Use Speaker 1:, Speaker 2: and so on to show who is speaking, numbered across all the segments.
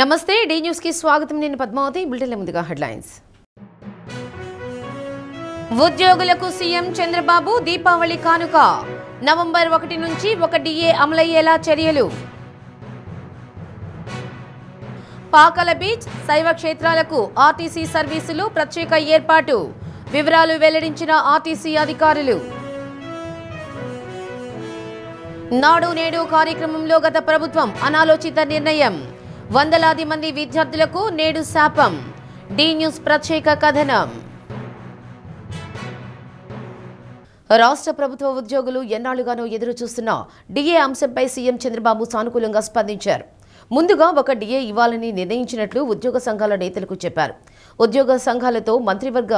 Speaker 1: నమస్తే D news కి స్వాగతం. నేను పద్మావతి. బులెటిన్ల ముందుగా హెడ్లైన్స్. ఉద్యోగులకు సీఎం చంద్రబాబు దీపావళి కానుక. నవంబర్ 1 నుంచి 1 డిఏ అమలయ్యేలా చర్యలు. పాకల బీచ్ శైవ క్షేత్రాలకు ఆర్టీసీ సర్వీసులు ప్రత్యేక ఏర్పాటు. వివరాలు వెల్లడించిన ఆర్టీసీ అధికారులు. నాడు నేడు కార్యక్రమంలో గత ప్రభుత్వం అనాలోచిత నిర్ణయం. వందలాది మంది విద్యార్థులకు నేడు శాపం. డి న్యూస్ ప్రత్యేక కథనం. రాష్ట్ర ప్రభుత్వ ఉద్యోగులు ఎన్నాళ్లుగానో ఎదురు చూస్తున్న డిఏ అంశంపై సీఎం చంద్రబాబు సానుకూలంగా స్పందించారు. ముందుగా 1 డిఏ ఇవ్వాలని నిర్ణయించినట్లు ఉద్యోగ సంఘాల నేతలకు చెప్పారు. ఉద్యోగ సంఘాలతో మంత్రివర్గ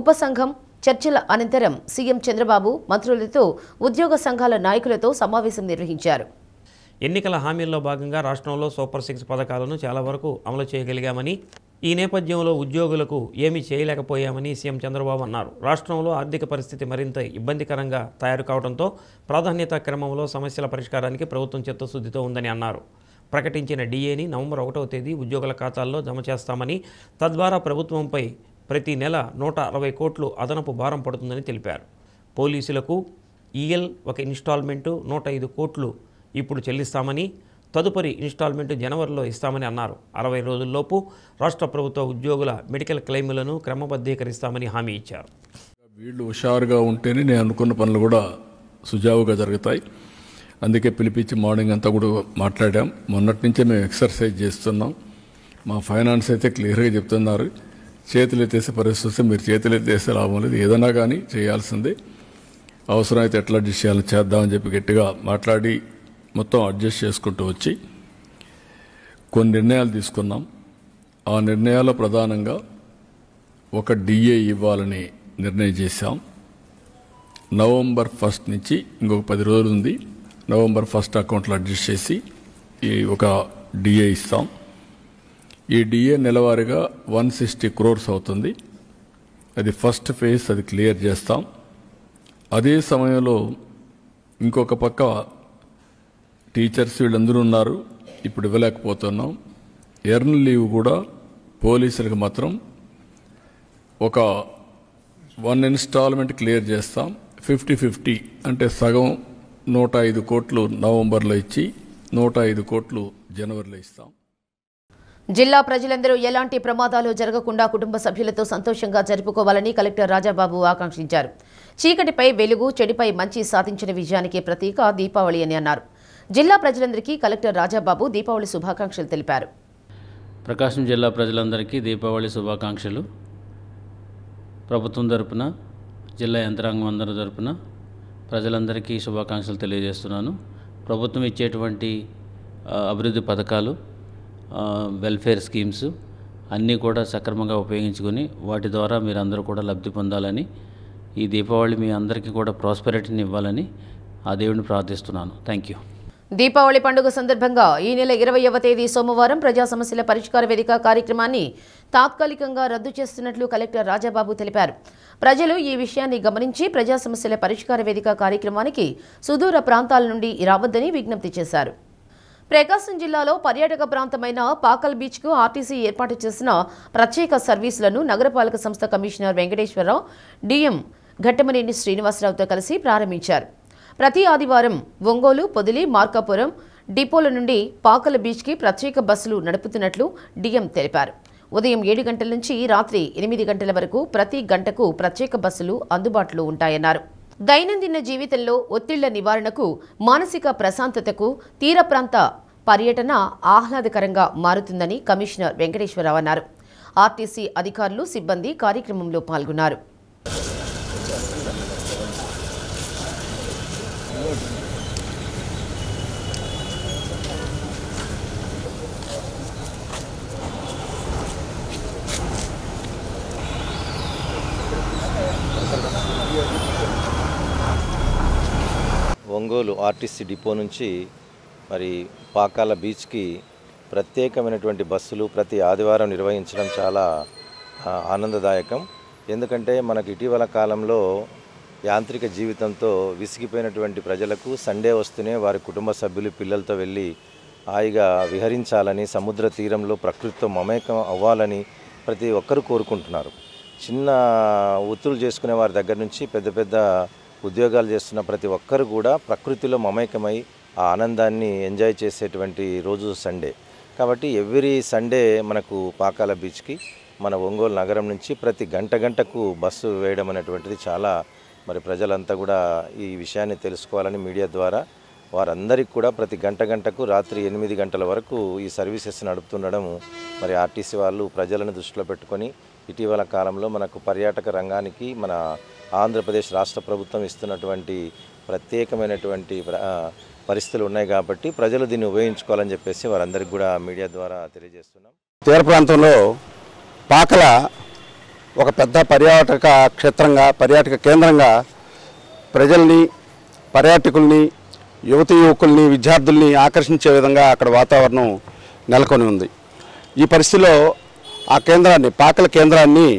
Speaker 1: ఉపసంఘం చర్చల అనంతరం సీఎం చంద్రబాబు మంత్రులతో ఉద్యోగ సంఘాల నాయకులతో సమావేశం నిర్వహించారు.
Speaker 2: ఎన్నికల హామీల్లో భాగంగా రాష్ట్రంలో సూపర్ 6 పథకాలను చాలా వరకు అమలు చేయగలిగామని, ఈ నేపథ్యంలో ఉద్యోగులకు ఏమీ చేయలేకపోయామని సీఎం చంద్రబాబు అన్నారు. రాష్ట్రంలో ఆర్థిక పరిస్థితి మరింత ఇబ్బందికరంగా తయారు కావడంతో ప్రాధాన్యత క్రమంలో సమస్యల పరిష్కారానికి ప్రభుత్వం చిత్తశుద్ధితో ఉందని అన్నారు. ప్రకటించిన డిఏని నవంబర్ 1వ తేదీ ఉద్యోగుల ఖాతాల్లో జమ చేస్తామని, తద్వారా ప్రభుత్వంపై ప్రతి నెల 160 కోట్లు అదనపు భారం పడుతుందని తెలిపారు. పోలీసులకు ఈఎల్ ఒక ఇన్స్టాల్మెంటు 105 కోట్లు ఇప్పుడు చెల్లిస్తామని, తదుపరి ఇన్స్టాల్మెంటు జనవరిలో ఇస్తామని అన్నారు. 60 రోజుల్లోపు రాష్ట్ర ప్రభుత్వ ఉద్యోగుల మెడికల్ క్లెయిములను క్రమబద్ధీకరిస్తామని హామీ ఇచ్చారు.
Speaker 3: వీళ్ళు హుషారుగా ఉంటేనే నేను అనుకున్న పనులు కూడా సుజావుగా జరుగుతాయి. అందుకే పిలిపించి మార్నింగ్ అంతా కూడా మాట్లాడాం. మొన్నటి నుంచే మేము ఎక్సర్సైజ్ చేస్తున్నాం. మా ఫైనాన్స్ అయితే క్లియర్గా చెప్తున్నారు, చేతులు ఎత్తేసే పరిస్థితి వస్తే మీరు చేతులు ఎత్తేస్తే లాభం లేదు, ఏదైనా కానీ చేయాల్సిందే, అవసరమైతే ఎట్లా అడ్జస్ట్ చేయాలని చేద్దామని చెప్పి గట్టిగా మాట్లాడి మొత్తం అడ్జస్ట్ చేసుకుంటూ వచ్చి కొన్ని నిర్ణయాలు తీసుకున్నాం. ఆ నిర్ణయాల్లో ప్రధానంగా 1 డిఏ ఇవ్వాలని నిర్ణయం చేశాం. నవంబర్ 1 నుంచి ఇంకొక 10 రోజులు ఉంది. నవంబర్ 1 అకౌంట్లో అడ్జస్ట్ చేసి ఈ 1 డిఏ ఇస్తాం. ఈ డిఏ నెలవారీగా 160 crores అవుతుంది. అది ఫస్ట్ ఫేజ్, అది క్లియర్ చేస్తాం. అదే సమయంలో ఇంకొక పక్క టీచర్స్ వీళ్ళందరూ ఉన్నారు, ఇప్పుడు ఇవ్వలేకపోతున్నాం. ఎర్న్ లీవ్ కూడా పోలీసులకు మాత్రం ఒక 1 ఇన్స్టాల్మెంట్ క్లియర్ చేస్తాం. 50-50 అంటే సగం 105 కోట్లు నవంబర్లో ఇచ్చి 105 కోట్లు జనవరిలో ఇస్తాం.
Speaker 1: జిల్లా ప్రజలందరూ ఎలాంటి ప్రమాదాలు జరగకుండా కుటుంబ సభ్యులతో సంతోషంగా జరుపుకోవాలని కలెక్టర్ రాజాబాబు ఆకాంక్షించారు. చీకటిపై వెలుగు, చెడుపై మంచి సాధించిన విజయానికి ప్రతీక దీపావళి అని అన్నారు. జిల్లా ప్రజలందరికీ కలెక్టర్ రాజాబాబు దీపావళి శుభాకాంక్షలు తెలిపారు.
Speaker 4: ప్రకాశం జిల్లా ప్రజలందరికీ దీపావళి శుభాకాంక్షలు. ప్రభుత్వం తరపున, జిల్లా యంత్రాంగం అందరి తరపున ప్రజలందరికీ శుభాకాంక్షలు తెలియజేస్తున్నాను. ప్రభుత్వం ఇచ్చేటువంటి అభివృద్ధి పథకాలు, వెల్ఫేర్ స్కీమ్స్ అన్నీ కూడా సక్రమంగా ఉపయోగించుకొని వాటి ద్వారా మీరందరూ కూడా లబ్ధి పొందాలని, ఈ దీపావళి మీ అందరికీ కూడా ప్రాస్పెరిటీని ఇవ్వాలని ఆ దేవుడిని ప్రార్థిస్తున్నాను. Thank you.
Speaker 1: దీపావళి పండుగ సందర్భంగా ఈ నెల 20వ తేదీ సోమవారం ప్రజా సమస్యల పరిష్కార వేదిక కార్యక్రమాన్ని తాత్కాలికంగా రద్దు చేస్తున్నట్లు కలెక్టర్ రాజాబాబు తెలిపారు. ప్రజలు ఈ విషయాన్ని గమనించి ప్రజా సమస్యల పరిష్కార వేదిక కార్యక్రమానికి సుదూర ప్రాంతాల నుండి రావద్దని విజ్ఞప్తి చేశారు. ప్రకాశం జిల్లాలో పర్యాటక ప్రాంతమైన పాకల్ బీచ్కు ఆర్టీసీ ఏర్పాటు చేసిన ప్రత్యేక సర్వీసులను నగరపాలక సంస్థ కమిషనర్ వెంకటేశ్వరరావు, డిఎం ఘట్టమనేని శ్రీనివాసరావుతో కలిసి ప్రారంభించారు. ప్రతి ఆదివారం ఒంగోలు, పొదిలి, మార్కాపురం డిపోల నుండి పాకల బీచ్కి ప్రత్యేక బస్సులు నడుపుతున్నట్లు డిఎం తెలిపారు. ఉదయం 7 గంటల నుంచి రాత్రి 8 గంటల వరకు ప్రతి గంటకు ప్రత్యేక బస్సులు అందుబాటులో ఉంటాయన్నారు. దైనందిన జీవితంలో ఒత్తిళ్ల నివారణకు, మానసిక ప్రశాంతతకు తీర ప్రాంత పర్యటన ఆహ్లాదకరంగా మారుతుందని కమిషనర్ వెంకటేశ్వరరావు అన్నారు. ఆర్టీసీ అధికారులు, సిబ్బంది కార్యక్రమంలో పాల్గొన్నారు.
Speaker 5: ఒంగోలు ఆర్టీసీ డిపో నుంచి మరి పాకాల బీచ్కి ప్రత్యేకమైనటువంటి బస్సులు ప్రతి ఆదివారం నిర్వహించడం చాలా ఆనందదాయకం. ఎందుకంటే మనకు ఇటీవల కాలంలో యాంత్రిక జీవితంతో విసిగిపోయినటువంటి ప్రజలకు సండే వస్తూనే వారి కుటుంబ సభ్యులు పిల్లలతో వెళ్ళి హాయిగా విహరించాలని, సముద్ర తీరంలో ప్రకృతితో మమేకం అవ్వాలని ప్రతి ఒక్కరూ కోరుకుంటున్నారు. చిన్న వృత్తులు చేసుకునే వారి దగ్గర నుంచి పెద్ద పెద్ద ఉద్యోగాలు చేస్తున్న ప్రతి ఒక్కరు కూడా ప్రకృతిలో మమేకమై ఆ ఆనందాన్ని ఎంజాయ్ చేసేటువంటి రోజు సండే. కాబట్టి ఎవ్రీ సండే మనకు పాకాల బీచ్కి మన ఒంగోలు నగరం నుంచి ప్రతి గంటకు బస్సు వేయడం అనేటువంటిది చాలా మరి ప్రజలంతా కూడా ఈ విషయాన్ని తెలుసుకోవాలని మీడియా ద్వారా వారందరికీ కూడా ప్రతి గంటకు రాత్రి 8 గంటల వరకు ఈ సర్వీసెస్ నడుపుతుండడం మరి ఆర్టీసీ వాళ్ళు ప్రజలను దృష్టిలో పెట్టుకొని ఇటీవల కాలంలో మనకు పర్యాటక రంగానికి మన ఆంధ్రప్రదేశ్ రాష్ట్ర ప్రభుత్వం ఇస్తున్నటువంటి ప్రత్యేకమైనటువంటి పరిస్థితులు ఉన్నాయి కాబట్టి ప్రజలు దీన్ని ఉపయోగించుకోవాలని చెప్పేసి వారందరికీ కూడా మీడియా ద్వారా తెలియజేస్తున్నాం.
Speaker 6: తీర ప్రాంతంలో పాకల ఒక పెద్ద పర్యాటక క్షేత్రంగా, పర్యాటక కేంద్రంగా ప్రజల్ని, పర్యాటకుల్ని, యువకుల్ని, విద్యార్థుల్ని ఆకర్షించే విధంగా అక్కడ వాతావరణం నెలకొని ఉంది. ఈ పరిస్థితిలో ఆ కేంద్రాన్ని, పాకల కేంద్రాన్ని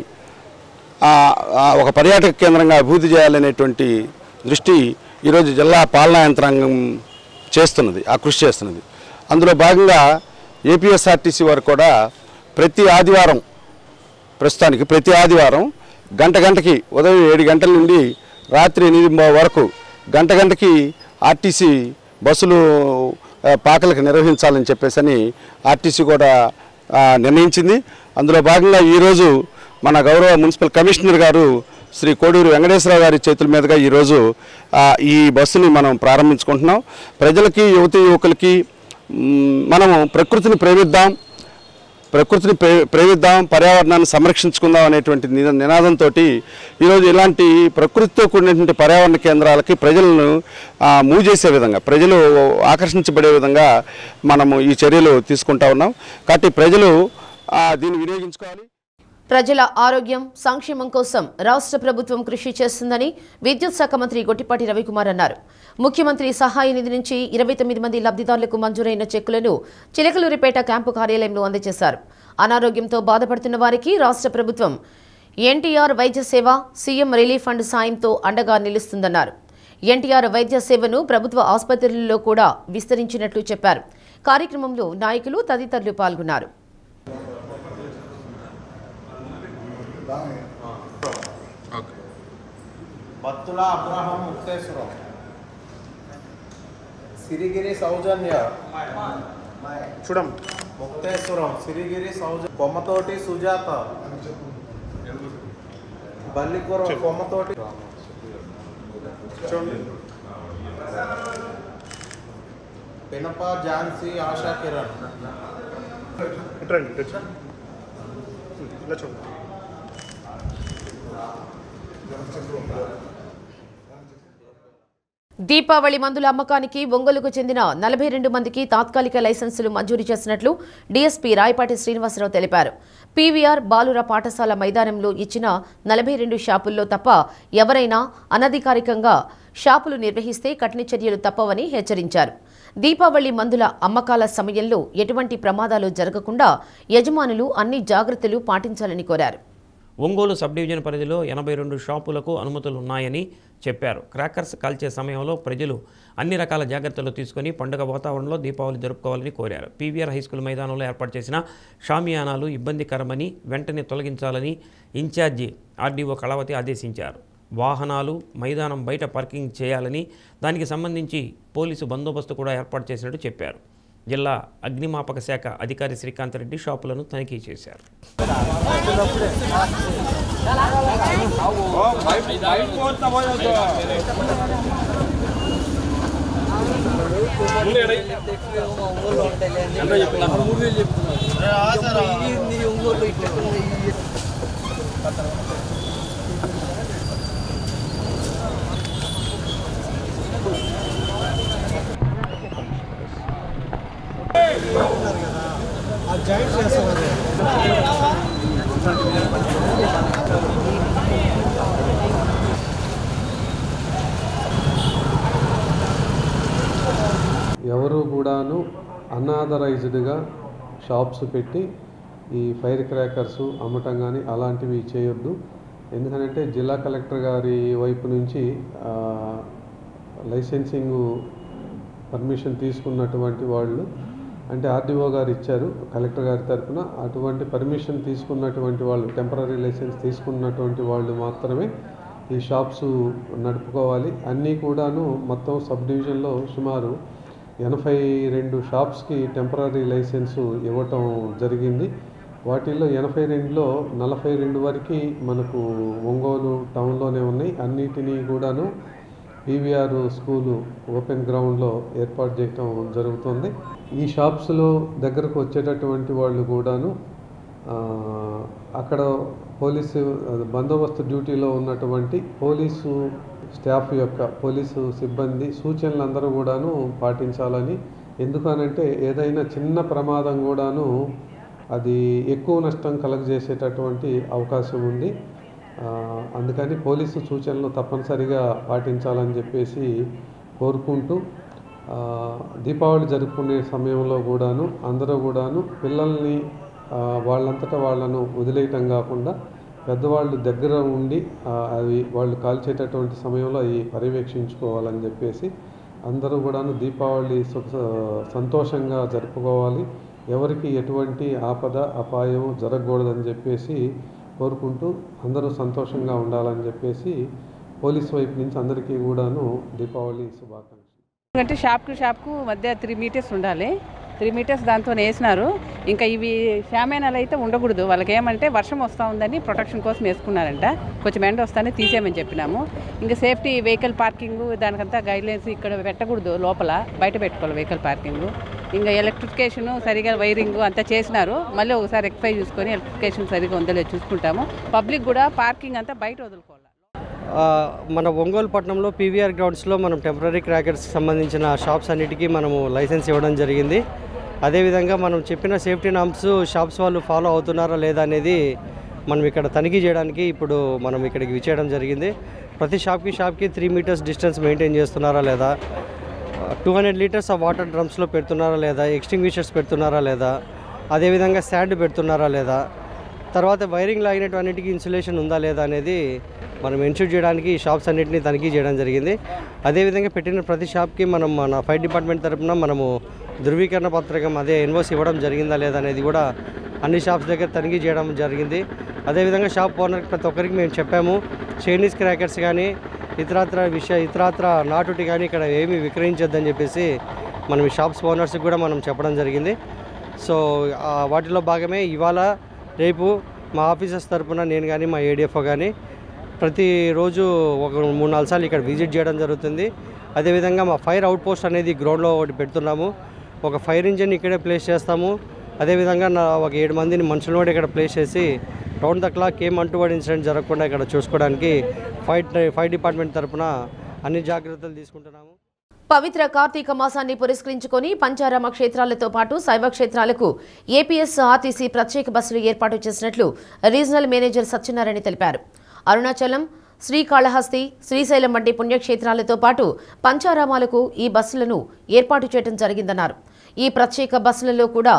Speaker 6: ఒక పర్యాటక కేంద్రంగా అభివృద్ధి చేయాలనేటువంటి దృష్టి ఈరోజు జిల్లా పాలనా యంత్రాంగం చేస్తున్నది, ఆ కృషి చేస్తున్నది. అందులో భాగంగా ఏపీఎస్ఆర్టీసీ వారు కూడా ప్రస్తుతానికి ప్రతి ఆదివారం గంటకి ఉదయం 7 గంటల నుండి రాత్రి 8 వరకు గంటకి ఆర్టీసీ బస్సులు పాకలకు నిర్వహించాలని చెప్పేసి ఆర్టీసీ కూడా నిర్ణయించింది. అందులో భాగంగా ఈరోజు మన గౌరవ మున్సిపల్ కమిషనర్ గారు శ్రీ కోడూరు వెంకటేశ్వరరావు గారి చేతుల మీదుగా ఈరోజు ఈ బస్సుని మనం ప్రారంభించుకుంటున్నాం. ప్రజలకి, యువకులకి మనము ప్రకృతిని ప్రేమిద్దాం, పర్యావరణాన్ని సంరక్షించుకుందాం అనేటువంటి నినాదంతో ఈరోజు ఇలాంటి ప్రకృతితో కూడినటువంటి పర్యావరణ కేంద్రాలకి ప్రజలను మూవ్ చేసే విధంగా, ప్రజలు ఆకర్షించబడే విధంగా మనము ఈ చర్యలు తీసుకుంటా ఉన్నాం. కాబట్టి ప్రజలు దీన్ని వినియోగించుకోవాలి.
Speaker 1: ప్రజల ఆరోగ్యం, సంక్షేమం కోసం రాష్ట్ర ప్రభుత్వం కృషి చేస్తుందని విద్యుత్ శాఖ మంత్రి గొట్టిపాటి రవికుమార్ అన్నారు. ముఖ్యమంత్రి సహాయ నిధి నుంచి 29 మంది లబ్ధిదారులకు మంజూరైన చెక్కులను చిలకలూరిపేట క్యాంపు కార్యాలయంలో అందజేశారు. అనారోగ్యంతో బాధపడుతున్న వారికి రాష్ట్ర ప్రభుత్వం ఎన్టీఆర్ వైద్య సేవ, సీఎం రిలీఫ్ ఫండ్ సాయంతో అండగా నిలుస్తుందన్నారు. ఎన్టీఆర్ వైద్య సేవను ప్రభుత్వ ఆసుపత్రులలో కూడా విస్తరించినట్లు చెప్పారు. కార్యక్రమంలో నాయకులు తదితరులు పాల్గొన్నారు.
Speaker 7: బత్తుల అబ్రహం ముక్తేశ్వరం, సిరిగిరి సౌజన్య చూడం ముక్తేశ్వరం, సిరిగిరి సౌజన్య, కొమ్మతోటి సుజాత, బల్లికూర కొమ్మతోటి పినప ఝాన్సీ, ఆశా కిరణ్.
Speaker 1: దీపావళి మందుల అమ్మకానికి ఒంగోలుకు చెందిన 42 మందికి తాత్కాలిక లైసెన్సులు మంజూరు చేసినట్లు డీఎస్పీ రాయపాటి శ్రీనివాసరావు తెలిపారు. పీవీఆర్ బాలుర పాఠశాల మైదానంలో ఇచ్చిన 42 షాపుల్లో తప్ప ఎవరైనా అనధికారికంగా షాపులు నిర్వహిస్తే కఠిన చర్యలు తప్పవని హెచ్చరించారు. దీపావళి మందుల అమ్మకాల సమయంలో ఎటువంటి ప్రమాదాలు జరగకుండా యజమానులు అన్ని జాగ్రత్తలు పాటించాలని కోరారు.
Speaker 2: ఒంగోలు సబ్ డివిజన్ పరిధిలో 82 షాపులకు అనుమతులున్నాయని చెప్పారు. క్రాకర్స్ కాల్చే సమయంలో ప్రజలు అన్ని రకాల జాగ్రత్తలు తీసుకుని పండుగ వాతావరణంలో దీపావళి జరుపుకోవాలని కోరారు. పీవీఆర్ హైస్కూల్ మైదానంలో ఏర్పాటు చేసిన షామియానాలు ఇబ్బందికరమని వెంటనే తొలగించాలని ఇన్ఛార్జి ఆర్డీఓ కళావతి ఆదేశించారు. వాహనాలు మైదానం బయట పార్కింగ్ చేయాలని, దానికి సంబంధించి పోలీసు బందోబస్తు కూడా ఏర్పాటు చేసినట్టు చెప్పారు. జిల్లా అగ్నిమాపక శాఖ అధికారి శ్రీకాంత్ రెడ్డి షాపులను తనిఖీ చేశారు.
Speaker 8: ఎవరు కూడాను అన్ఆథరైజ్డ్గా షాప్స్ పెట్టి ఈ ఫైర్ క్రాకర్స్ అమ్మటం కానీ అలాంటివి చేయొద్దు. ఎందుకంటే జిల్లా కలెక్టర్ గారి వైపు నుంచి లైసెన్సింగ్ పర్మిషన్ తీసుకున్నటువంటి వాళ్ళు అంటే ఆర్డీఓ గారు ఇచ్చారు కలెక్టర్ గారి తరఫున. అటువంటి పర్మిషన్ తీసుకున్నటువంటి వాళ్ళు, టెంపరీ లైసెన్స్ తీసుకున్నటువంటి వాళ్ళు మాత్రమే ఈ షాప్స్ నడుపుకోవాలి. అన్నీ కూడాను మొత్తం సబ్ డివిజన్లో సుమారు 82 షాప్స్కి టెంపరీ లైసెన్సు ఇవ్వటం జరిగింది. వాటిల్లో 82లో 42 వరకు మనకు ఒంగోలు టౌన్లోనే ఉన్నాయి. అన్నిటినీ కూడాను పీవీఆర్ స్కూలు ఓపెన్ గ్రౌండ్లో ఏర్పాటు చేయటం జరుగుతుంది. ఈ షాప్స్లో దగ్గరకు వచ్చేటటువంటి వాళ్ళు కూడాను అక్కడ పోలీసు బందోబస్తు డ్యూటీలో ఉన్నటువంటి పోలీసు స్టాఫ్ యొక్క పోలీసు సిబ్బంది సూచనలందరూ కూడాను పాటించాలని. ఎందుకనంటే ఏదైనా చిన్న ప్రమాదం కూడాను అది ఎక్కువ నష్టం కలగజేసేటటువంటి అవకాశం ఉంది. అందుకని పోలీసు సూచనలు తప్పనిసరిగా పాటించాలని చెప్పేసి కోరుకుంటూ, దీపావళి జరుపుకునే సమయంలో కూడాను అందరూ కూడాను పిల్లల్ని వాళ్ళంతటా వాళ్ళను వదిలేయటం కాకుండా పెద్దవాళ్ళు దగ్గర ఉండి అవి వాళ్ళు కాల్చేటటువంటి సమయంలో అవి పర్యవేక్షించుకోవాలని చెప్పేసి అందరూ కూడాను దీపావళి సంతోషంగా జరుపుకోవాలి. ఎవరికి ఎటువంటి ఆపద అపాయం జరగకూడదని చెప్పేసి కోరుకుంటూ అందరూ సంతోషంగా ఉండాలని చెప్పేసి పోలీస్ వైపు నుంచి అందరికీ కూడాను దీపావళి శుభాకాంక్షలు.
Speaker 9: అంటే షాప్కు మధ్య 3 మీటర్స్ ఉండాలి. 3 మీటర్స్ దాంతో వేసినారు. ఇంకా ఇవి షామేనాలు అయితే ఉండకూడదు. వాళ్ళకి ఏమంటే వర్షం వస్తూ ఉందని ప్రొటెక్షన్ కోసం వేసుకున్నారంట. కొంచెం ఎండ వస్తానే తీసేయమని చెప్పినాము. ఇంకా సేఫ్టీ వెహికల్ పార్కింగ్ దానికంతా గైడ్లైన్స్ ఇక్కడ పెట్టకూడదు, లోపల బయట పెట్టుకోవాలి వెహికల్ పార్కింగ్. ఇంకా ఎలక్ట్రిఫికేషన్ సరిగా వైరింగ్ అంతా చేసినారు. మళ్ళీ ఒకసారి రెక్టిఫై చూసుకొని ఎలక్ట్రిఫికేషన్ సరిగా ఉందో లేదో చూసుకుంటాము. పబ్లిక్ కూడా పార్కింగ్ అంతా బయట వదులుకోవాలి.
Speaker 10: మన ఒంగోలు పట్టణంలో పీవీఆర్ గ్రౌండ్స్లో మనం టెంపరీ క్రాకర్స్కి సంబంధించిన షాప్స్ అన్నిటికీ మనము లైసెన్స్ ఇవ్వడం జరిగింది. అదేవిధంగా మనం చెప్పిన సేఫ్టీ నామ్స్ షాప్స్ వాళ్ళు ఫాలో అవుతున్నారా లేదా అనేది మనం ఇక్కడ తనిఖీ చేయడానికి ఇప్పుడు మనం ఇక్కడికి విచ్చేయడం జరిగింది. ప్రతి షాప్కి 3 మీటర్స్ డిస్టెన్స్ మెయింటైన్ చేస్తున్నారా లేదా, 200 లీటర్స్ ఆఫ్ వాటర్ డ్రమ్స్లో పెడుతున్నారా లేదా, ఎక్స్టింగ్విషర్స్ పెడుతున్నారా లేదా, అదేవిధంగా శాండ్ పెడుతున్నారా లేదా, తర్వాత వైరింగ్ లాగినటువంటికి ఇన్సులేషన్ ఉందా లేదా అనేది మనం ఎన్ష్యూర్ చేయడానికి ఈ షాప్స్ అన్నింటినీ తనిఖీ చేయడం జరిగింది. అదేవిధంగా పెట్టిన ప్రతి షాప్కి మనం మన ఫైర్ డిపార్ట్మెంట్ తరఫున మనము ధృవీకరణ పత్రకం అదే ఎన్ఓసి ఇవ్వడం జరిగిందా లేదా అనేది కూడా అన్ని షాప్స్ దగ్గర తనిఖీ చేయడం జరిగింది. అదేవిధంగా షాప్ ఓనర్కి ప్రతి ఒక్కరికి మేము చెప్పాము, చైనీస్ క్రాకర్స్ కానీ ఇతరాత్ర నాటుటి కానీ ఇక్కడ ఏమీ విక్రయించొద్దని చెప్పేసి మనం ఈ షాప్స్ ఓనర్స్కి కూడా మనం చెప్పడం జరిగింది. సో వాటిలో భాగమే ఇవాళ రేపు మా ఆఫీసర్స్ తరఫున నేను కానీ మా ఏడిఎఫ్ఓ కానీ ప్రతిరోజు ఒక 3-4 సార్లు ఇక్కడ విజిట్ చేయడం జరుగుతుంది. అదేవిధంగా మా ఫైర్ అవుట్ పోస్ట్ అనేది గ్రౌండ్లో ఒకటి పెడుతున్నాము. ఒక ఫైర్ ఇంజిన్ ఇక్కడే ప్లేస్ చేస్తాము. అదేవిధంగా ఒక 7 మందిని మనుషులను కూడా ఇక్కడ ప్లేస్ చేసి రౌండ్ ద క్లాక్ ఏం అంటువర్డ్ ఇన్సిడెంట్ జరగకుండా ఇక్కడ చూసుకోవడానికి ఫైర్ డిపార్ట్మెంట్ తరఫున అన్ని జాగ్రత్తలు తీసుకుంటున్నాము.
Speaker 1: పవిత్ర కార్తీక మాసాన్ని పురస్కరించుకొని పంచారామ క్షేత్రాలతో పాటు శైవ క్షేత్రాలకు ఏపీఎస్ ఆర్టీసీ ప్రత్యేక బస్సులు ఏర్పాటు చేసినట్లు రీజనల్ మేనేజర్ సత్యనారాయణ తెలిపారు. అరుణాచలం, శ్రీకాళహస్తి, శ్రీశైలం వంటి పుణ్యక్షేత్రాలతో పాటు పంచారామాలకు ఈ బస్సులను ఏర్పాటు చేయడం జరిగిందన్నారు. ఈ ప్రత్యేక బస్సులలో కూడా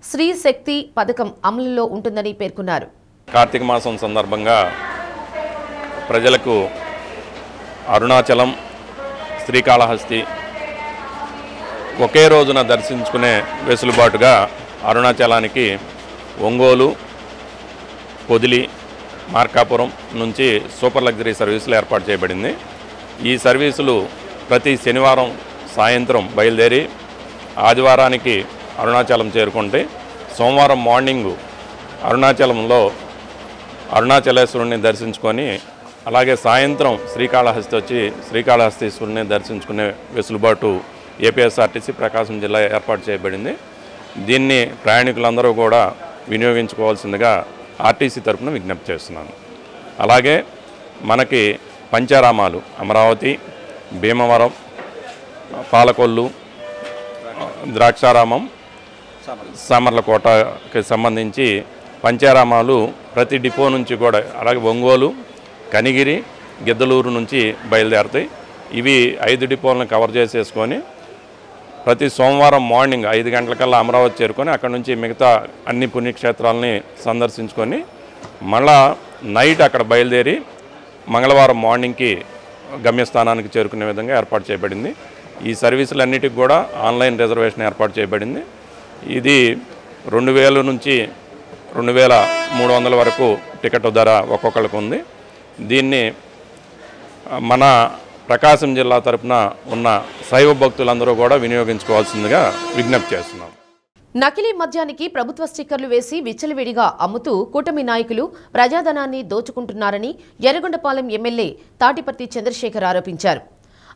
Speaker 1: శ్రీ శక్తి పథకం అమలులో ఉంటుందని పేర్కొన్నారు.
Speaker 11: కార్తీక మాసం సందర్భంగా ప్రజలకు అరుణాచలం, శ్రీకాళహస్తి ఒకే రోజున దర్శించుకునే వెసులుబాటుగా అరుణాచలానికి ఒంగోలు, పొదిలి, మార్కాపురం నుంచి సూపర్ లగ్జరీ సర్వీసులు ఏర్పాటు చేయబడింది. ఈ సర్వీసులు ప్రతి శనివారం సాయంత్రం బయలుదేరి ఆదివారానికి అరుణాచలం చేరుకుంటే సోమవారం మార్నింగు అరుణాచలంలో అరుణాచలేశ్వరుని దర్శించుకొని అలాగే సాయంత్రం శ్రీకాళహస్తి వచ్చి శ్రీకాళహస్తీశ్వరుని దర్శించుకునే వెసులుబాటు ఏపీఎస్ఆర్టీసీ ప్రకాశం జిల్లా ఏర్పాటు చేయబడింది. దీన్ని ప్రయాణికులందరూ కూడా వినియోగించుకోవాల్సిందిగా ఆర్టీసీ తరఫున విజ్ఞప్తి చేస్తున్నాను. అలాగే మనకి పంచారామాలు అమరావతి, భీమవరం, పాలకొల్లు, ద్రాక్షారామం, సామర్లకోటకి సంబంధించి పంచారామాలు ప్రతి డిపో నుంచి కూడా అలాగే ఒంగోలు, కనిగిరి, గిద్దలూరు నుంచి బయలుదేరుతాయి. ఇవి 5 డిపోలను కవర్ చేసేసుకొని ప్రతి సోమవారం మార్నింగ్ 5 గంటలకల్లా అమరావతి చేరుకొని అక్కడ నుంచి మిగతా అన్ని పుణ్యక్షేత్రాలని సందర్శించుకొని మళ్ళా నైట్ అక్కడ బయలుదేరి మంగళవారం మార్నింగ్కి గమ్యస్థానానికి చేరుకునే విధంగా ఏర్పాటు చేయబడింది. ఈ సర్వీసులన్నిటికి కూడా ఆన్లైన్ రిజర్వేషన్ ఏర్పాటు చేయబడింది. ఇది 2000 నుంచి 2300 వరకు టికెట్ ధర ఒక్కొక్కరికి ఉంది. దీన్ని మన ప్రకాశం జిల్లా తరపున ఉన్న శైవ భక్తులందరూ కూడా వినియోగించుకోవాల్సిందిగా విజ్ఞప్తి చేస్తున్నాం.
Speaker 1: నకిలీ మద్యానికి ప్రభుత్వ స్టిక్కర్లు వేసి విచ్చలవిడిగా అమ్ముతూ కూటమి నాయకులు ప్రజాధనాన్ని దోచుకుంటున్నారని యర్రగొండపాలెం ఎమ్మెల్యే తాటిపర్తి చంద్రశేఖర్ ఆరోపించారు.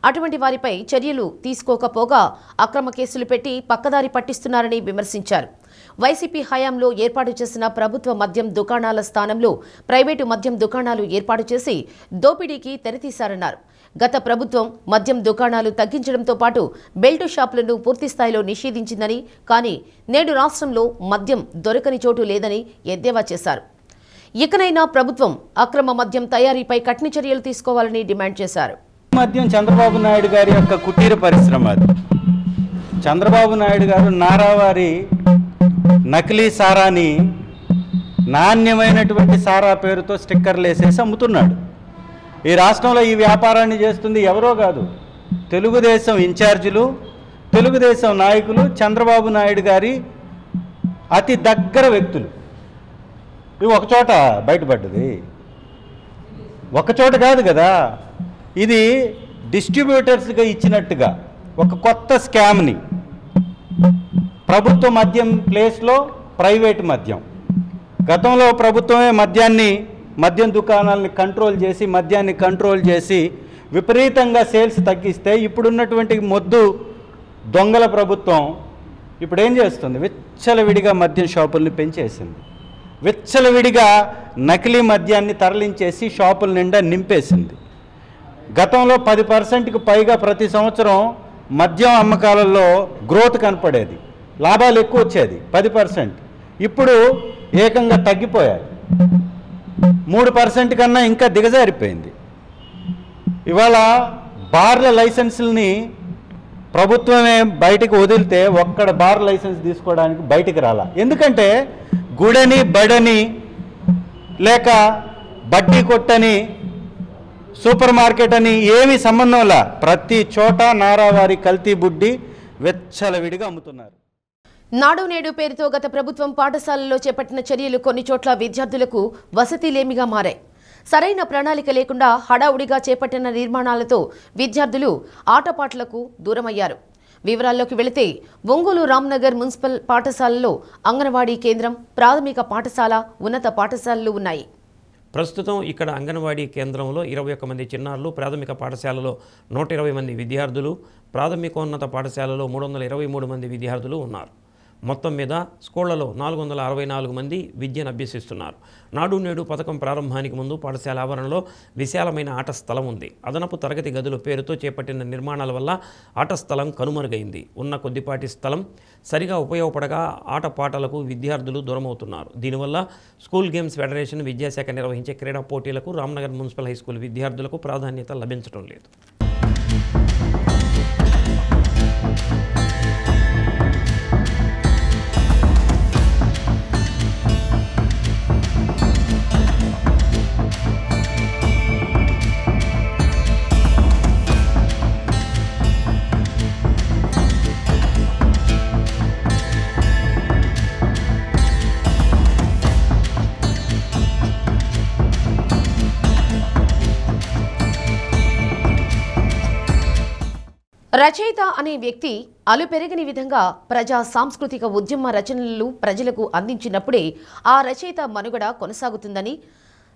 Speaker 1: అటువంటి వారిపై చర్యలు తీసుకోకపోగా అక్రమ కేసులు పెట్టి పక్కదారి పట్టిస్తున్నారని విమర్శించారు. వైసీపీ హయాంలో ఏర్పాటు చేసిన ప్రభుత్వ మద్యం దుకాణాల స్థానంలో ప్రైవేటు మద్యం దుకాణాలు ఏర్పాటు చేసి దోపిడీకి తెరతీశారన్నారు. గత ప్రభుత్వం మద్యం దుకాణాలు తగ్గించడంతో పాటు బెల్టు షాపులను పూర్తిస్థాయిలో నిషేధించిందని, కానీ నేడు రాష్ట్రంలో మద్యం దొరకని చోటు లేదని ఎద్దేవా చేశారు. ఇకనైనా ప్రభుత్వం అక్రమ మద్యం తయారీపై కఠిన చర్యలు తీసుకోవాలని డిమాండ్ చేశారు.
Speaker 12: మద్యం చంద్రబాబు నాయుడు గారి యొక్క కుటీర పరిశ్రమ. అది చంద్రబాబు నాయుడు గారు నారావారి నకిలీ సారాని నాణ్యమైనటువంటి సారా పేరుతో స్టిక్కర్లు వేసేసి అమ్ముతున్నాడు. ఈ రాష్ట్రంలో ఈ వ్యాపారాన్ని చేస్తుంది ఎవరో కాదు, తెలుగుదేశం ఇన్ఛార్జీలు, తెలుగుదేశం నాయకులు, చంద్రబాబు నాయుడు గారి అతి దగ్గర వ్యక్తులు. ఇవి ఒకచోట బయటపడ్డది, ఒకచోట కాదు కదా. ఇది డిస్ట్రిబ్యూటర్స్గా ఇచ్చినట్టుగా ఒక కొత్త స్కామ్ని, ప్రభుత్వ మద్యం ప్లేస్లో ప్రైవేటు మద్యం. గతంలో ప్రభుత్వమే మద్యం దుకాణాలని కంట్రోల్ చేసి విపరీతంగా సేల్స్ తగ్గిస్తే ఇప్పుడున్నటువంటి మొద్దు దొంగల ప్రభుత్వం ఇప్పుడు ఏం చేస్తుంది? విచ్చలవిడిగా మద్యం షాపుల్ని పెంచేసింది, విచ్చలవిడిగా నకిలీ మద్యాన్ని తరలించేసి షాపుల నిండా నింపేసింది. గతంలో 10%కి పైగా ప్రతి సంవత్సరం మద్యం అమ్మకాలలో గ్రోత్ కనపడేది, లాభాలు ఎక్కువ వచ్చేది 10%. ఇప్పుడు ఏకంగా తగ్గిపోయాయి, 3% కన్నా ఇంకా దిగజారిపోయింది. ఇవాళ బార్ల లైసెన్సుల్ని ప్రభుత్వమే బయటికి వదిలితే ఒక్కడ బార్ లైసెన్స్ తీసుకోవడానికి బయటికి రాలా. ఎందుకంటే గుడని బడని లేక బడ్డీ కొట్టని సూపర్ మార్కెట్ అని ఏమీ సంబంధంలా ప్రతి చోట నారావారి కల్తీ బుడ్డి వెచ్చలవిడిగా అమ్ముతున్నారు.
Speaker 1: నాడు నేడు పేరుతో గత ప్రభుత్వం పాఠశాలల్లో చేపట్టిన చర్యలు కొన్ని చోట్ల విద్యార్థులకు వసతిలేమిగా మారాయి. సరైన ప్రణాళిక లేకుండా హడావుడిగా చేపట్టిన నిర్మాణాలతో విద్యార్థులు ఆటపాటలకు దూరమయ్యారు. వివరాల్లోకి వెళితే ఒంగోలు రామ్నగర్ మున్సిపల్ పాఠశాలలో అంగన్వాడీ కేంద్రం, ప్రాథమిక పాఠశాల, ఉన్నత పాఠశాలలు ఉన్నాయి.
Speaker 2: ప్రస్తుతం ఇక్కడ అంగన్వాడీ కేంద్రంలో 21 మంది చిన్నారులు, ప్రాథమిక పాఠశాలలో 120 మంది విద్యార్థులు, ప్రాథమికోన్నత పాఠశాలలో 323 మంది విద్యార్థులు ఉన్నారు. మొత్తం మీద స్కూళ్లలో 464 మంది విద్యను అభ్యసిస్తున్నారు. నాడు నేడు పథకం ప్రారంభానికి ముందు పాఠశాల ఆవరణలో విశాలమైన ఆట స్థలం ఉంది. అదనపు తరగతి గదుల పేరుతో చేపట్టిన నిర్మాణాల వల్ల ఆట స్థలం కనుమరుగైంది. ఉన్న కొద్దిపాటి స్థలం సరిగా ఉపయోగపడగా ఆటపాటలకు విద్యార్థులు దూరమవుతున్నారు. దీనివల్ల స్కూల్ గేమ్స్ ఫెడరేషన్, విద్యాశాఖ నిర్వహించే క్రీడా పోటీలకు రామ్నగర్ మున్సిపల్ హైస్కూల్ విద్యార్థులకు ప్రాధాన్యత లభించడం లేదు.
Speaker 1: రచయిత అనే వ్యక్తి అలుపెరగని విధంగా ప్రజా సాంస్కృతిక ఉద్యమ రచనలు ప్రజలకు అందించినప్పుడే ఆ రచయిత మనుగడ కొనసాగుతుందని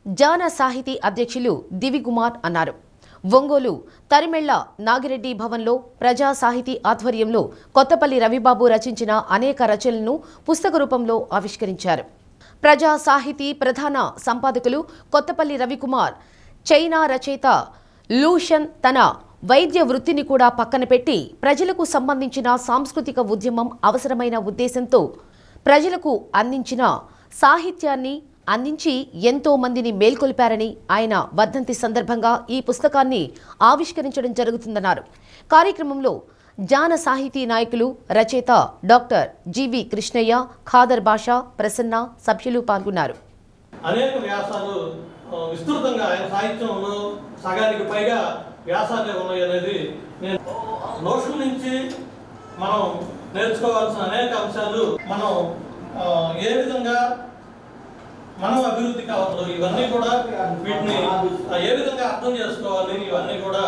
Speaker 1: జాన సాహితీ అధ్యక్షులు దివికుమార్ అన్నారు. ఒంగోలు తరిమెళ్ల నాగిరెడ్డి భవన్లో ప్రజా సాహితీ ఆధ్వర్యంలో కొత్తపల్లి రవిబాబు రచించిన అనేక రచనలను పుస్తక రూపంలో ఆవిష్కరించారు. ప్రజా సాహితీ ప్రధాన సంపాదకులు కొత్తపల్లి రవికుమార్ చైనా రచయిత లూషన్ తన వైద్య వృత్తిని కూడా పక్కన పెట్టి ప్రజలకు సంబంధించిన సాంస్కృతిక ఉద్యమం అవసరమైన ఉద్దేశంతో ప్రజలకు అందించిన సాహిత్యాన్ని అందించి ఎంతో మందిని మేల్కొల్పారని ఆయన వర్ధంతి సందర్భంగా ఈ పుస్తకాన్ని ఆవిష్కరించడం జరుగుతుందన్నారు. కార్యక్రమంలో జాన సాహితీ నాయకులు, రచయిత డాక్టర్ జీవి కృష్ణయ్య, ఖాదర్ బాషా, ప్రసన్న, సభ్యులు పాల్గొన్నారు.
Speaker 13: అనేక వ్యాసాలు విస్తృతంగా ఆయన సాహిత్యంలో సగానికి పైగా వ్యాసాలే ఉన్నాయి అనేది నేను నోషన్ నుంచి మనం నేర్చుకోవాల్సిన అనేక అంశాలు మనం ఏ విధంగా మనం అభివృద్ధి కావాలి, ఇవన్నీ కూడా వీటిని ఏ విధంగా అర్థం చేసుకోవాలి, ఇవన్నీ కూడా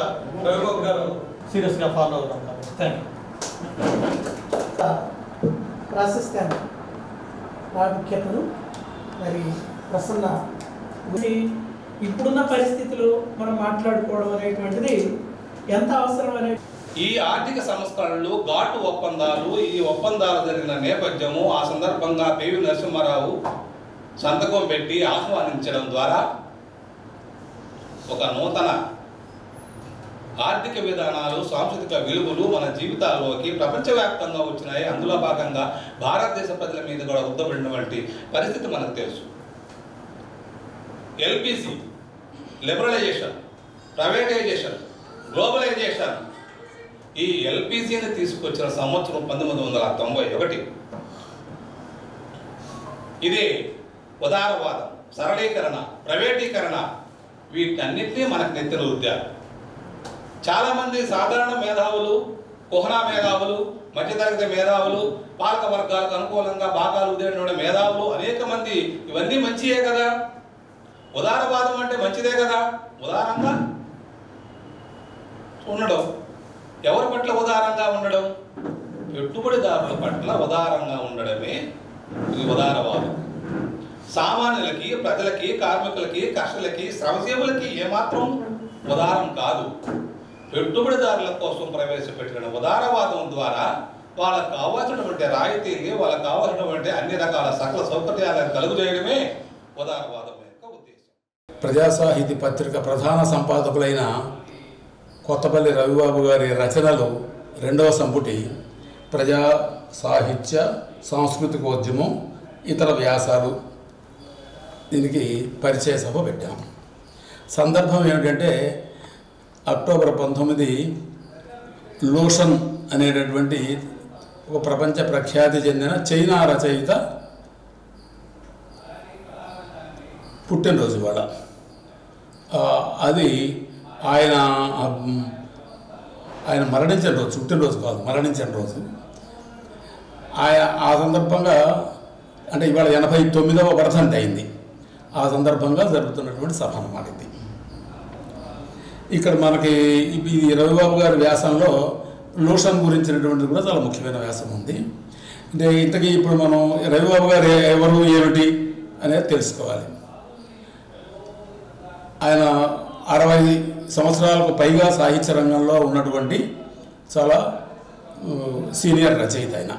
Speaker 13: రవిబాబు గారు సీరియస్గా ఫాలో అవుతాం. Thank
Speaker 14: you. ప్రాశస్త్యాన్ని ప్రాముఖ్యతను మరి ప్రసన్న ఇప్పుడున్న పరిస్థితులు మనం మాట్లాడుకోవడం అనేటువంటిది ఎంత అవసరం అనే
Speaker 15: ఈ ఆర్థిక సంస్కరణలు ఘాటు ఒప్పందాలు, ఈ ఒప్పందాలు జరిగిన నేపథ్యము, ఆ సందర్భంగా పివి నరసింహారావు సంతకం పెట్టి ఆహ్వానించడం ద్వారా ఒక నూతన ఆర్థిక విధానాలు, సాంస్కృతిక విలువలు మన జీవితాల్లోకి ప్రపంచవ్యాప్తంగా వచ్చినాయి. అందులో భాగంగా భారతదేశ ప్రజల మీద కూడా ఉద్దబడినటువంటి పరిస్థితి మనకు తెలుసు. LPC, liberalisation, privatisation, globalisation. ఈ ఎల్పిసిని తీసుకొచ్చిన సంవత్సరం 1991. ఇదే ఉదారవాదం, సరళీకరణ, ప్రైవేటీకరణ, వీటన్నిటినీ మనకు నెత్తిన రుద్దారు. చాలామంది సాధారణ మేధావులు, కుహనా మేధావులు, మధ్యతరగతి మేధావులు, పాలక వర్గాలకు అనుకూలంగా భాగాలు ఉదేరిన మేధావులు అనేక మంది ఇవన్నీ మంచియే కదా, ఉదారవాదం అంటే మంచిదే కదా, ఉదారంగా ఉండడం. ఎవరి పట్ల ఉదారంగా ఉండడం? పెట్టుబడిదారుల పట్ల ఉదారంగా ఉండడమే ఇది ఉదారవాదం. సామాన్యులకి, ప్రజలకి, కార్మికులకి, కర్షకులకి, శ్రమజీవులకి ఏమాత్రం ఉదారం కాదు. పెట్టుబడిదారుల కోసం ప్రవేశపెట్టిన ఉదారవాదం ద్వారా వాళ్ళకు కావాల్సినటువంటి రాయితీలు, వాళ్ళకు కావాల్సినటువంటి అన్ని రకాల సకల సౌకర్యాలను కలుగజేయడమే ఉదారవాదం యొక్క ఉద్దేశం.
Speaker 16: ప్రజాసాహితీ పత్రిక ప్రధాన సంపాదకులైన కొత్తపల్లి రవిబాబు గారి రచనలు 2వ సంపుటి ప్రజా సాహిత్య సాంస్కృతికోద్యమం ఇతర వ్యాసాలు, దీనికి పరిచయ సభ పెట్టాము. సందర్భం ఏమిటంటే అక్టోబర్ 19 లూషన్ అనేటటువంటి ఒక ప్రపంచ ప్రఖ్యాతి చెందిన చైనా రచయిత పుట్టినరోజు వాళ్ళ. అది ఆయన మరణించిన రోజు, పుట్టినరోజు కాదు, మరణించిన రోజు. ఆ సందర్భంగా అంటే ఇవాళ 89వ వర్ధంతి అయింది. ఆ సందర్భంగా జరుగుతున్నటువంటి సభ అన్నమాట ఇది. ఇక్కడ మనకి ఇది రవిబాబు గారి వ్యాసంలో లోషన్ గురించినటువంటిది కూడా చాలా ముఖ్యమైన వ్యాసం ఉంది. అంటే ఇంతకీ ఇప్పుడు మనం రవిబాబు గారు ఎవరు ఏమిటి అనేది తెలుసుకోవాలి. ఆయన 60 సంవత్సరాలకు పైగా సాహిత్య రంగంలో ఉన్నటువంటి చాలా సీనియర్ రచయిత. ఆయన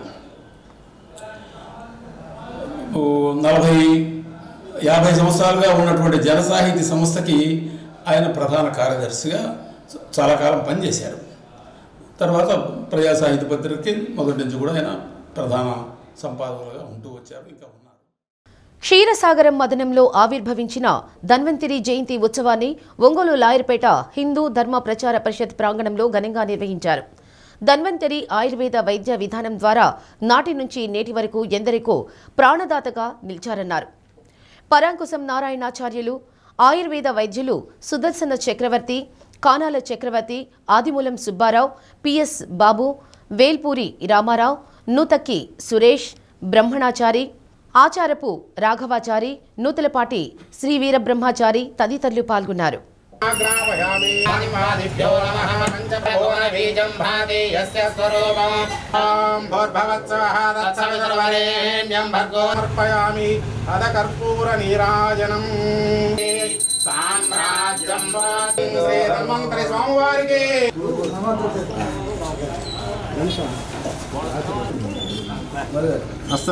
Speaker 16: 40-50 సంవత్సరాలుగా ఉన్నటువంటి జనసాహితీ సంస్థకి ఆయన ప్రధాన కార్యదర్శిగా చాలా కాలం పనిచేశారు. తర్వాత ప్రజా సాహిత్య పత్రికకి మొదటి నుంచి కూడా ఆయన ప్రధాన సంపాదకులుగా ఉంటూ వచ్చారు, ఇంకా ఉన్నారు.
Speaker 1: క్షీరసాగరం మదనంలో ఆవిర్భవించిన ధన్వంతరి జయంతి ఉత్సవాన్ని ఒంగోలు లాయర్పేట హిందూ ధర్మ ప్రచార పరిషత్ ప్రాంగణంలో ఘనంగా నిర్వహించారు. ధన్వంతరి ఆయుర్వేద వైద్య విధానం ద్వారా నాటి నుంచి నేటి వరకు ఎందరికో ప్రాణదాతగా నిలిచారన్నారు. పరాంకుశం నారాయణాచార్యులు, ఆయుర్వేద వైద్యులు సుదర్శన చక్రవర్తి, కానాల చక్రవర్తి, ఆదిమూలం సుబ్బారావు, పిఎస్ బాబు, వేల్పూరి రామారావు, నూతక్కి సురేష్, బ్రహ్మణాచారి, ఆచారపు రాఘవాచారి, నూతలపాటి శ్రీ వీరబ్రహ్మచారి తదితరులు పాల్గొన్నారు.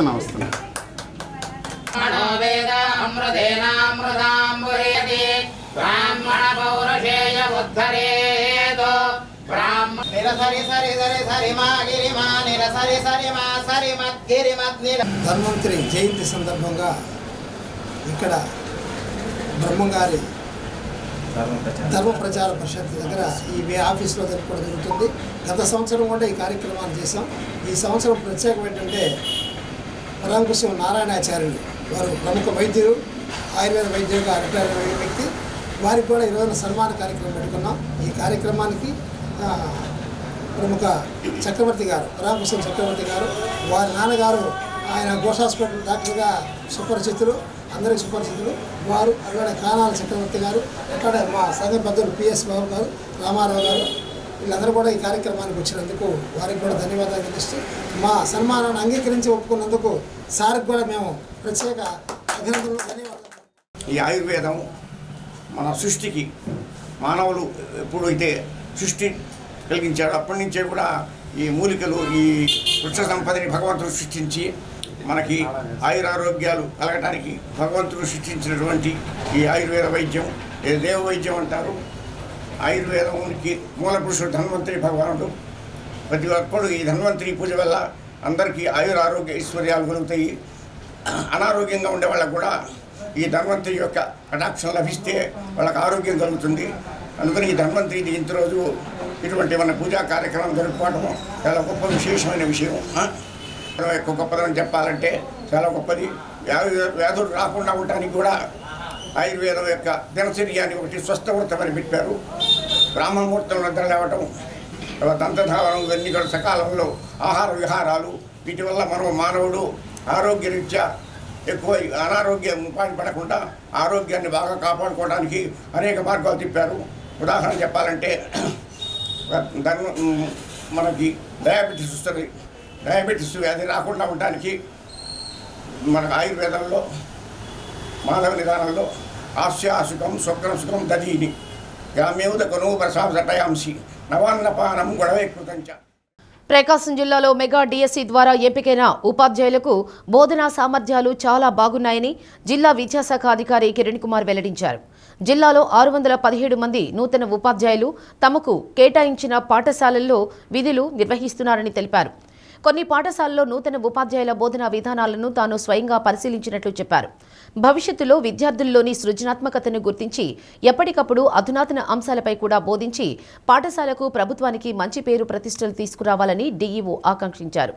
Speaker 17: వస్తున్నా
Speaker 18: వేద అమృతేనామృతాంబురేతి బ్రాహ్మణ పౌరుషేయ ఉద్ధరేదో బ్రాహ్మణ నిరసరి సరి సరి సరి మా గిరిమా నిరసరి సరి మా సరి మత్ గిరిమత్ నిర.
Speaker 19: ధన్వంతరి జయంతి సందర్భంగా ఇక్కడ బ్రహ్మంగారి ధర్మ ప్రచార పరిషత్ దగ్గర ఈ ఆఫీస్లో జరుపుకోవడం జరుగుతుంది. గత సంవత్సరం కూడా ఈ కార్యక్రమాలు చేశాం. ఈ సంవత్సరం ప్రత్యేకం ఏంటంటే పరాంకుశం నారాయణాచార్యులు వారు ప్రముఖ వైద్యులు, ఆయుర్వేద వైద్యులుగా రిటైర్ అయిన వ్యక్తి. వారికి కూడా ఈరోజు సన్మాన కార్యక్రమం పెట్టుకున్నాం. ఈ కార్యక్రమానికి ప్రముఖ చక్రవర్తి గారు రామకృష్ణ చక్రవర్తి గారు, వారి నాన్నగారు ఆయన ఘోష్ హాస్పిటల్ డాక్టర్గా సుపరిచితులు, అందరికీ సుపరిచితులు. వారు అక్కడ కానాల చక్రవర్తి గారు, అక్కడ మా సంఘ పెద్దలు పిఎస్ బాబు గారు, రామారావు గారు, వీళ్ళందరూ కూడా ఈ కార్యక్రమానికి వచ్చినందుకు వారికి కూడా ధన్యవాదాలు తెలుస్తూ మా సన్మానాన్ని అంగీకరించి ఒప్పుకున్నందుకు సార్కి కూడా మేము ప్రత్యేక అభినందనలు, ధన్యవాదాలు.
Speaker 20: ఈ ఆయుర్వేదం మన సృష్టికి మానవులు ఎప్పుడైతే సృష్టి కలిగించాడో అప్పటి నుంచే కూడా ఈ మూలికలు, ఈ వృక్ష సంపదని భగవంతుడు సృష్టించి మనకి ఆయురారోగ్యాలు కలగటానికి భగవంతుడు సృష్టించినటువంటి ఈ ఆయుర్వేద వైద్యం, దేవ వైద్యం అంటారు. ఆయుర్వేదానికి మూల పురుషుడు ధన్వంతరి భగవానుడు. ప్రతి ఒక్కడు ఈ ధన్వంతరి పూజ వల్ల అందరికీ ఆయురారోగ్య ఐశ్వర్యాలు కలుగుతాయి. అనారోగ్యంగా ఉండే వాళ్ళకు కూడా ఈ ధన్వంతరి యొక్క కటాక్షం లభిస్తే వాళ్ళకి ఆరోగ్యం కలుగుతుంది. అందుకని ఈ ధన్వంతరి జయంతి రోజు ఇటువంటి మన పూజా కార్యక్రమం జరుపుకోవడం చాలా గొప్ప విశేషమైన విషయం. ఎక్కువ గొప్పదని చెప్పాలంటే చాలా గొప్పది. వ్యాధులు రాకుండా ఉండడానికి కూడా ఆయుర్వేదం యొక్క దినచర్యాన్ని ఒకటి స్వస్థవృత్తమని పెట్టారు. బ్రాహ్మముహూర్తం నిద్ర లేవటం, దంతధావనం, ఇవన్నీ కూడా సకాలంలో ఆహార విహారాలు, వీటి వల్ల మానవుడు ఆరోగ్యరీత్యా ఎక్కువ అనారోగ్యం పడకుండా ఆరోగ్యాన్ని బాగా కాపాడుకోవడానికి అనేక మార్గాలు తిప్పారు. ఉదాహరణ చెప్పాలంటే మనకి డయాబెటీస్ వస్తుంది. డయాబెటీస్ వ్యాధి రాకుండా ఉండడానికి మనకు ఆయుర్వేదంలో మానవ నిదానంలో ఆస్యాసుకం స్వగ్రం సుఖం దధీని యామేవుదకను ప్రసాదటయాంసి నవాన్నపానం గొడవైకృతంచ.
Speaker 1: ప్రకాశం జిల్లాలో మెగా డిఎస్సి ద్వారా ఎంపికైన ఉపాధ్యాయులకు బోధనా సామర్థ్యాలు చాలా బాగున్నాయని జిల్లా విద్యాశాఖ అధికారి కిరణ్ కుమార్ వెల్లడించారు. జిల్లాలో 617 మంది నూతన ఉపాధ్యాయులు తమకు కేటాయించిన పాఠశాలల్లో విధులు నిర్వహిస్తున్నారని తెలిపారు. కొన్ని పాఠశాలల్లో నూతన ఉపాధ్యాయుల బోధనా విధానాలను తాను స్వయంగా పరిశీలించినట్లు చెప్పారు. భవిష్యత్తులో విద్యార్థుల్లోని సృజనాత్మకతను గుర్తించి ఎప్పటికప్పుడు అధునాతన అంశాలపై కూడా బోధించి పాఠశాలకు ప్రభుత్వానికి మంచి పేరు ప్రతిష్టలు తీసుకురావాలని డీఈఓ ఆకాంక్షించారు.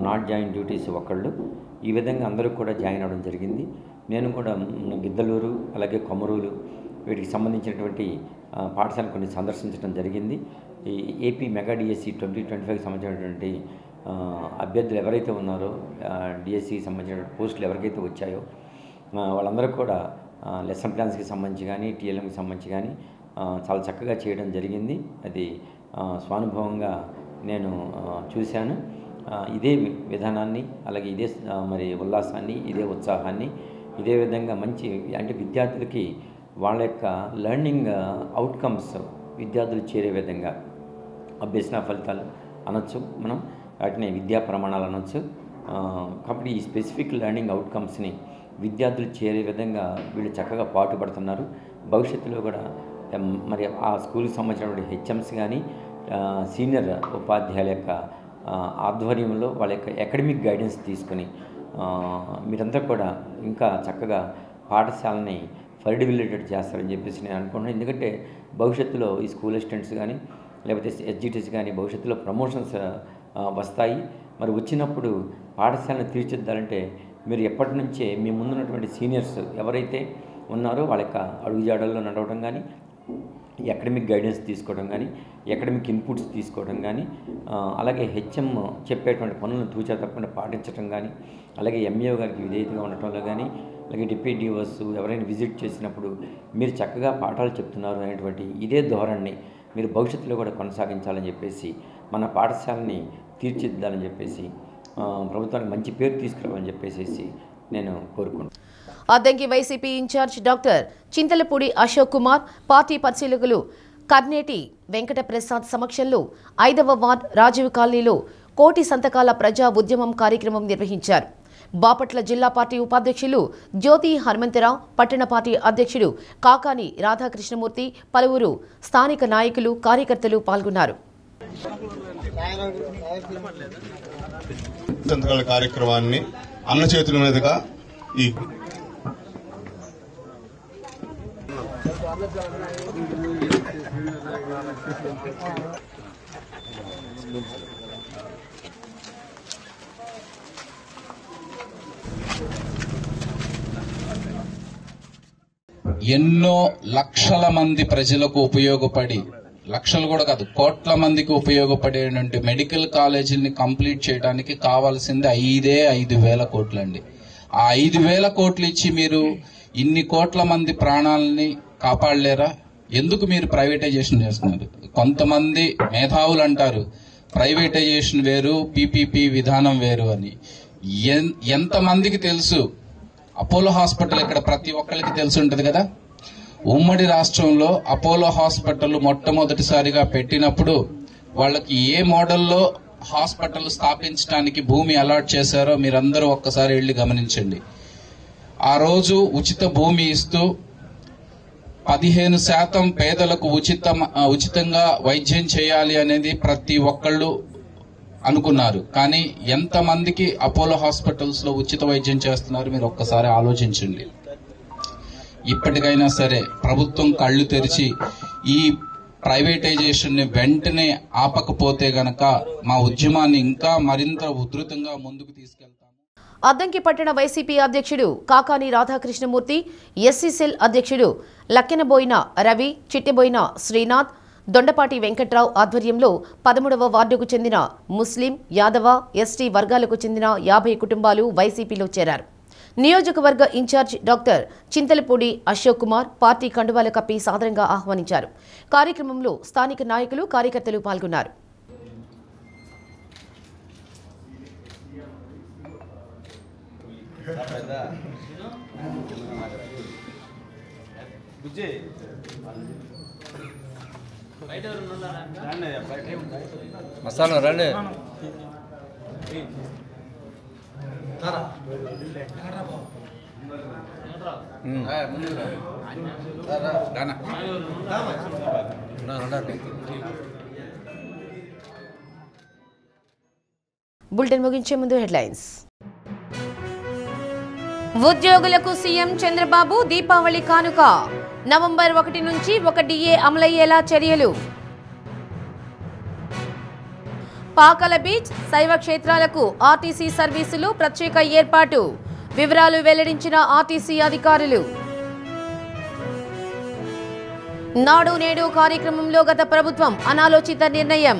Speaker 21: నాట్ జాయిన్ డ్యూటీస్ ఒకళ్ళు ఈ విధంగా అందరూ కూడా జాయిన్ అవ్వడం జరిగింది. నేను కూడా గిద్దలూరు అలాగే కొమరూలు వీటికి సంబంధించినటువంటి పాఠశాలను కొన్ని సందర్శించడం జరిగింది. ఈ ఏపీ మెగా డిఎస్సి 2025కి సంబంధించినటువంటి అభ్యర్థులు ఎవరైతే ఉన్నారో డిఎస్సికి సంబంధించిన పోస్టులు ఎవరికైతే వచ్చాయో వాళ్ళందరూ కూడా లెసన్ ప్లాన్స్కి సంబంధించి కానీ టీఎల్ఎంకి సంబంధించి కానీ చాలా చక్కగా చేయడం జరిగింది. అది స్వానుభవంగా నేను చూశాను. ఇదే విధానాన్ని అలాగే ఇదే మరి ఉల్లాసాన్ని, ఇదే ఉత్సాహాన్ని, ఇదే విధంగా మంచి అంటే విద్యార్థులకి వాళ్ళ యొక్క లెర్నింగ్ అవుట్కమ్స్ విద్యార్థులు చేరే విధంగా అభ్యసన ఫలితాలు అనొచ్చు, మనం వాటిని విద్యా ప్రమాణాలు అనొచ్చు. కాబట్టి ఈ స్పెసిఫిక్ లెర్నింగ్ అవుట్కమ్స్ని విద్యార్థులు చేరే విధంగా వీళ్ళు చక్కగా పాటుపడుతున్నారు. భవిష్యత్తులో కూడా మరి ఆ స్కూల్కి సంబంధించినటువంటి హెచ్ఎంస్ కానీ సీనియర్ ఉపాధ్యాయుల యొక్క ఆధ్వర్యంలో వాళ్ళ యొక్క అకాడమిక్ గైడెన్స్ తీసుకొని మీరంతా కూడా ఇంకా చక్కగా పాఠశాలని ఫలిడబిలిటెడ్ చేస్తారని చెప్పేసి నేను అనుకుంటున్నాను. ఎందుకంటే భవిష్యత్తులో ఈ స్కూల్ అసిస్టెంట్స్ కానీ లేకపోతే ఎస్జిటిస్ కానీ భవిష్యత్తులో ప్రమోషన్స్ వస్తాయి. మరి వచ్చినప్పుడు పాఠశాలను తీర్చిదిద్దాలంటే మీరు ఎప్పటి నుంచే మీ ముందున్నటువంటి సీనియర్స్ ఎవరైతే ఉన్నారో వాళ్ళ యొక్క అడుగుజాడల్లో నడవడం కానీ, అకాడమిక్ గైడెన్స్ తీసుకోవడం కానీ, అకాడమిక్ ఇన్పుట్స్ తీసుకోవడం కానీ, అలాగే హెచ్ఎం చెప్పేటువంటి పనులను తూచా తప్పకుండా పాటించడం కానీ, అలాగే ఎంఏఓ గారికి విధేయతగా ఉండటంలో కానీ, అలాగే డిప్యూటీ డిఓస్ ఎవరైనా విజిట్ చేసినప్పుడు మీరు చక్కగా పాఠాలు చెప్తున్నారు అనేటువంటి ఇదే ధోరణిని మీరు భవిష్యత్తులో కూడా కొనసాగించాలని చెప్పేసి మన పాఠశాలని తీర్చిదిద్దాలని చెప్పేసి ప్రభుత్వానికి మంచి పేరు తీసుకురావాలని చెప్పేసి నేను కోరుకుంటున్నాను.
Speaker 1: Addanki YCP incharge doctor Chintalapudi Ashok Kumar, party పరిశీలకులు కర్నేటి వెంకట ప్రసాద్ సమక్షంలో 5వ వార్డ్ రాజీవ్ కాలనీలో కోటి సంతకాల ప్రజా ఉద్యమం కార్యక్రమం నిర్వహించారు. బాపట్ల జిల్లా పార్టీ ఉపాధ్యక్షులు జ్యోతి హనుమంతరావు, పట్టణ పార్టీ అధ్యక్షుడు కాకాని రాధాకృష్ణమూర్తి, పలువురు స్థానిక నాయకులు, కార్యకర్తలు పాల్గొన్నారు.
Speaker 22: సంతకాల కార్యక్రమాన్ని అన్న చేతుల మీదుగా ఈ
Speaker 23: ఎన్నో లక్షల మంది ప్రజలకు ఉపయోగపడి
Speaker 3: లక్షలు కూడా కాదు, కోట్ల మందికి ఉపయోగపడేటువంటి మెడికల్ కాలేజీని కంప్లీట్ చేయడానికి కావాల్సింది 5,000 కోట్లండి. ఆ 5,000 కోట్లు ఇచ్చి మీరు ఇన్ని కోట్ల మంది ప్రాణాలని కాపాడలేరా? ఎందుకు మీరు ప్రైవేటైజేషన్ చేస్తున్నారు? కొంతమంది మేధావులు అంటారు ప్రైవేటైజేషన్ వేరు, పీపీపీ విధానం వేరు అని. ఎంతమందికి తెలుసు? అపోలో హాస్పిటల్ ఇక్కడ ప్రతి ఒక్కరికి తెలిసి ఉంటుంది కదా. ఉమ్మడి రాష్ట్రంలో అపోలో హాస్పిటల్ మొట్టమొదటిసారిగా పెట్టినప్పుడు వాళ్ళకి ఏ మోడల్లో హాస్పిటల్ స్థాపించడానికి భూమి అలాట్ చేశారో మీరందరూ ఒక్కసారి వెళ్ళి గమనించండి. ఆ రోజు ఉచిత భూమి ఇస్తూ 15% పేదలకు ఉచితంగా వైద్యం చేయాలి అనేది ప్రతి ఒక్కళ్ళు అనుకున్నారు. కానీ ఎంతమందికి అపోలో హాస్పిటల్స్ లో ఉచిత వైద్యం చేస్తున్నారు మీరు ఒక్కసారి ఆలోచించండి. ఇప్పటికైనా సరే ప్రభుత్వం కళ్ళు తెరిచి ఈ ప్రైవేటైజేషన్ ని వెంటనే ఆపకపోతే గనక మా ఉద్యమాన్ని ఇంకా మరింత ఉధృతంగా ముందుకు తీసుకెళ్తాం.
Speaker 1: అద్దంకి పట్టణ వైసీపీ అధ్యక్షుడు కాకాని రాధాకృష్ణమూర్తి, ఎస్సీ సెల్ అధ్యక్షుడు లక్కెనబోయిన రవి, చిట్టెబోయిన శ్రీనాథ్, దొండపాటి వెంకట్రావు ఆధ్వర్యంలో 13వ వార్డుకు చెందిన ముస్లిం, యాదవ, ఎస్టీ వర్గాలకు చెందిన 50 కుటుంబాలు వైసీపీలో చేరారు. నియోజకవర్గ incharge doctor Chintalapudi Ashok Kumar party కండువాలు కప్పి సాదరంగా ఆహ్వానించారు. కార్యక్రమంలో స్థానిక నాయకులు, కార్యకర్తలు పాల్గొన్నారు.
Speaker 4: మసాలా రండి.
Speaker 1: బులెటిన్ ముగించే ముందు హెడ్లైన్స్. ఉద్యోగులకు సీఎం చంద్రబాబు దీపావళి కానుక. నవంబర్ 1 నుంచి 1 DA అమలయ్యేలా చర్యలు. పాకల బీచ్, శైవ క్షేత్రాలకు ఆర్టీసీ సర్వీసులు ప్రత్యేక ఏర్పాటు. వివరాలు వెల్లడించిన ఆర్టీసీ అధికారులు. నాడు నేడు కార్యక్రమంలో గత ప్రభుత్వం అనాలోచిత నిర్ణయం.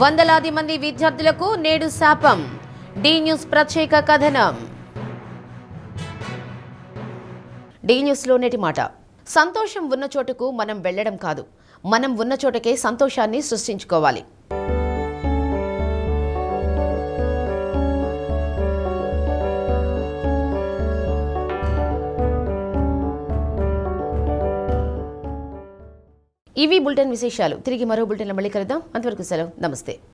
Speaker 1: వందలాది మంది విద్యార్థులకు నేడు శాపం. డి న్యూస్ ప్రత్యేక కథనం. డి న్యూస్లో నేటి మాట. సంతోషం ఉన్న చోటుకు మనం వెళ్లడం కాదు, మనం ఉన్న చోటకే సంతోషాన్ని సృష్టించుకోవాలి. ఇవి బులెటిన్ విశేషాలు. తిరిగి మరో బులెటిన్లో మళ్ళీ కలుద్దాం. అంతవరకు సెలవు. నమస్తే.